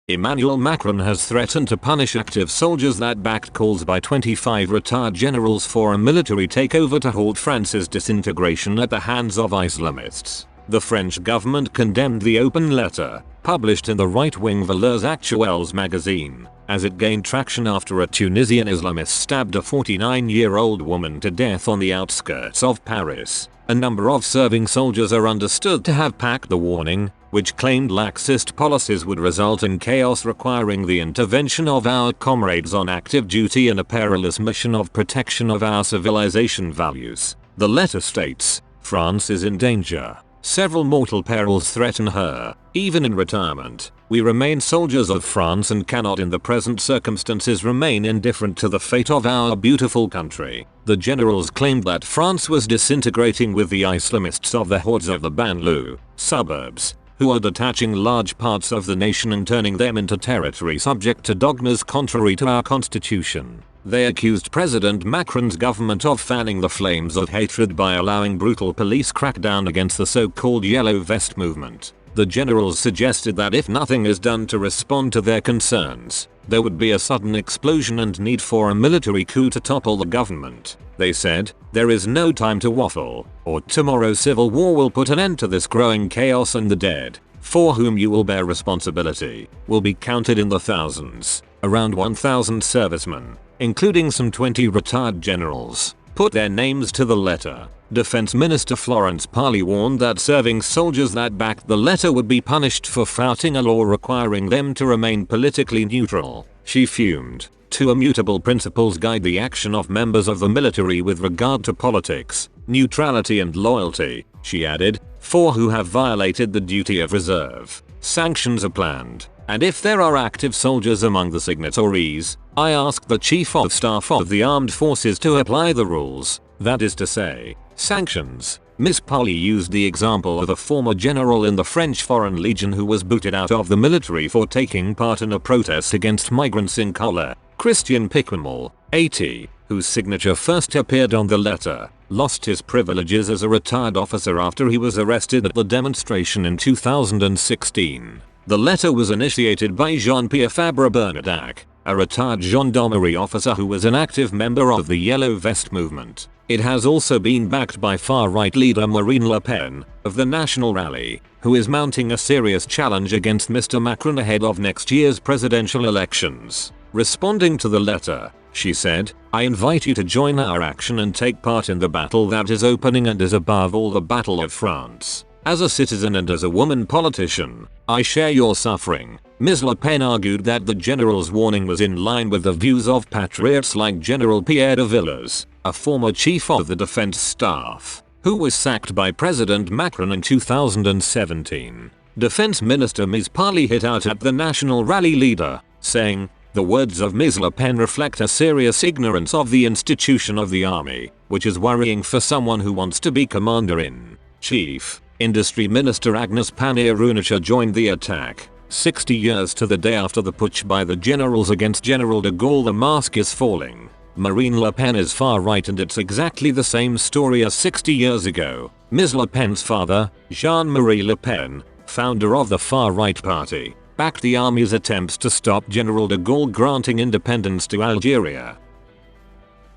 Emmanuel Macron has threatened to punish active soldiers that backed calls by 25 retired generals for a military takeover to halt France's disintegration at the hands of Islamists. The French government condemned the open letter, published in the right-wing Valeurs Actuelles magazine, as it gained traction after a Tunisian Islamist stabbed a 49-year-old woman to death on the outskirts of Paris. A number of serving soldiers are understood to have packed the warning, which claimed laxist policies would result in chaos requiring the intervention of our comrades on active duty in a perilous mission of protection of our civilization values. The letter states, "France is in danger. Several mortal perils threaten her. Even in retirement, we remain soldiers of France and cannot in the present circumstances remain indifferent to the fate of our beautiful country." The generals claimed that France was disintegrating with the Islamists of the hordes of the banlieue suburbs, who are detaching large parts of the nation and turning them into territory subject to dogmas contrary to our constitution. They accused President Macron's government of fanning the flames of hatred by allowing brutal police crackdown against the so-called Yellow Vest movement. The generals suggested that if nothing is done to respond to their concerns, there would be a sudden explosion and need for a military coup to topple the government. They said, "There is no time to waffle, or tomorrow's civil war will put an end to this growing chaos and the dead, for whom you will bear responsibility, will be counted in the thousands." Around 1,000 servicemen, including some 20 retired generals, put their names to the letter. Defense Minister Florence Parly warned that serving soldiers that backed the letter would be punished for flouting a law requiring them to remain politically neutral. She fumed. "Two immutable principles guide the action of members of the military with regard to politics, neutrality and loyalty," she added, "for who have violated the duty of reserve. Sanctions are planned, and if there are active soldiers among the signatories, I ask the Chief of Staff of the Armed Forces to apply the rules, that is to say, sanctions." Ms. Parly used the example of a former general in the French Foreign Legion who was booted out of the military for taking part in a protest against migrants in Colère. Christian Piquemol, 80, whose signature first appeared on the letter, lost his privileges as a retired officer after he was arrested at the demonstration in 2016. The letter was initiated by Jean-Pierre Fabre-Bernadotte, a retired gendarmerie officer who was an active member of the Yellow Vest movement. It has also been backed by far-right leader Marine Le Pen, of the National Rally, who is mounting a serious challenge against Mr. Macron ahead of next year's presidential elections. Responding to the letter, she said, "I invite you to join our action and take part in the battle that is opening and is above all the battle of France. As a citizen and as a woman politician, I share your suffering." Ms. Le Pen argued that the general's warning was in line with the views of patriots like General Pierre de Villers, a former chief of the defense staff, who was sacked by President Macron in 2017. Defense Minister Ms. Parly hit out at the National Rally leader, saying, "The words of Ms. Le Pen reflect a serious ignorance of the institution of the army, which is worrying for someone who wants to be commander-in-chief." Industry Minister Agnes Pannier-Runacher joined the attack. 60 years to the day after the putsch by the generals against General de Gaulle, the mask is falling. Marine Le Pen is far right and it's exactly the same story as 60 years ago. Ms. Le Pen's father, Jean-Marie Le Pen, founder of the far-right party, backed the army's attempts to stop General de Gaulle granting independence to Algeria.